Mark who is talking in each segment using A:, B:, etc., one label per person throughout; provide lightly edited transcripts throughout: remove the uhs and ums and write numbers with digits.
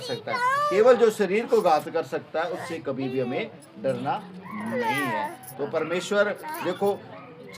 A: सकता है। केवल जो शरीर को घात कर सकता है उससे कभी भी हमें डरना नहीं है। तो परमेश्वर देखो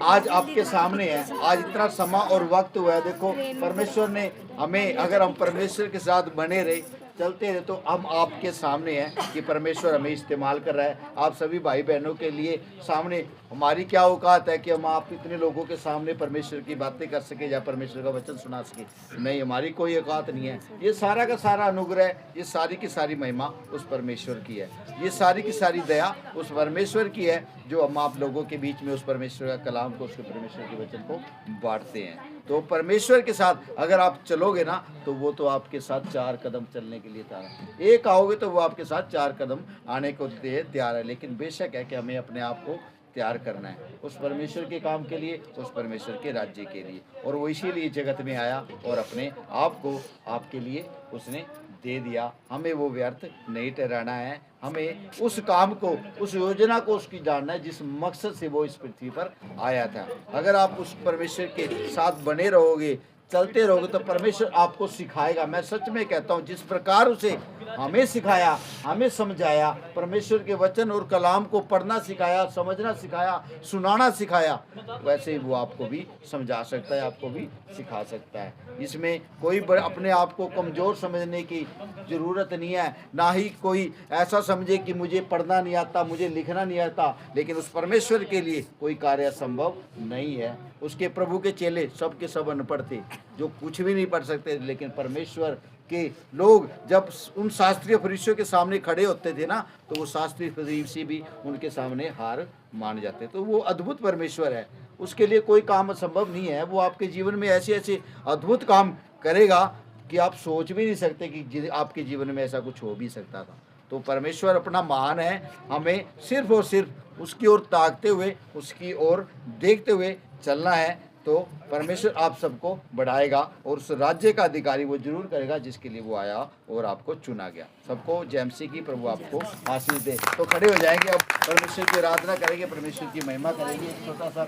A: आज आपके सामने है, आज इतना समय और वक्त हुआ है। देखो परमेश्वर ने हमें, अगर हम परमेश्वर के साथ बने रहे, चलते रहे, तो हम आपके सामने हैं कि परमेश्वर हमें इस्तेमाल कर रहा है। आप सभी भाई बहनों के लिए सामने हमारी क्या औकात है कि हम आप इतने लोगों के सामने परमेश्वर की बातें कर सके या परमेश्वर का वचन सुना सके? नहीं, हमारी कोई औकात नहीं है। ये सारा का सारा अनुग्रह, ये सारी की सारी महिमा उस परमेश्वर की है। ये सारी की सारी दया उस परमेश्वर की है जो हम आप लोगों के बीच में उस परमेश्वर का कलाम को, उसके परमेश्वर के वचन को बांटते हैं। तो परमेश्वर के साथ अगर आप चलोगे ना, तो वो तो आपके साथ 4 कदम चलने के लिए तैयार है। एक आओगे तो वो आपके साथ 4 कदम आने को तैयार है। लेकिन बेशक है कि हमें अपने आप को तैयार करना है उस परमेश्वर के काम के लिए, उस परमेश्वर के राज्य के लिए। और वो इसीलिए जगत में आया और अपने आप को आपके लिए उसने दे दिया। हमें वो व्यर्थ नहीं ठहराना है। हमें उस काम को, उस योजना को उसकी जानना है जिस मकसद से वो इस पृथ्वी पर आया था। अगर आप उस परमेश्वर के साथ बने रहोगे, चलते रहोगे, तो परमेश्वर आपको सिखाएगा। मैं सच में कहता हूँ, जिस प्रकार उसे हमें सिखाया, हमें समझाया, परमेश्वर के वचन और कलाम को पढ़ना सिखाया, समझना सिखाया, सुनाना सिखाया, वैसे ही वो आपको भी समझा सकता है, आपको भी सिखा सकता है। इसमें कोई अपने आप को कमज़ोर समझने की ज़रूरत नहीं है, ना ही कोई ऐसा समझे कि मुझे पढ़ना नहीं आता, मुझे लिखना नहीं आता। लेकिन उस परमेश्वर के लिए कोई कार्य संभव नहीं है। उसके प्रभु के चेले सब के सब अनपढ़ थे, जो कुछ भी नहीं पढ़ सकते। लेकिन परमेश्वर के लोग जब उन शास्त्रीय फरीसियों के सामने खड़े होते थे ना, तो वो शास्त्रीय फरीसी भी उनके सामने हार मान जाते। तो वो अद्भुत परमेश्वर है, उसके लिए कोई काम असंभव नहीं है। वो आपके जीवन में ऐसे ऐसे अद्भुत काम करेगा कि आप सोच भी नहीं सकते कि आपके जीवन में ऐसा कुछ हो भी सकता था। तो परमेश्वर अपना महान है। हमें सिर्फ और सिर्फ उसकी ओर ताकते हुए, उसकी ओर देखते हुए चलना है। तो परमेश्वर आप सबको बढ़ाएगा और उस राज्य का अधिकारी वो जरूर करेगा जिसके लिए वो आया और आपको चुना गया। सबको जय मसीह की प्रभु आपको आशीष दे। तो खड़े हो जाएंगे, अब परमेश्वर की आराधना करेंगे, परमेश्वर की महिमा करेंगे। एक छोटा सा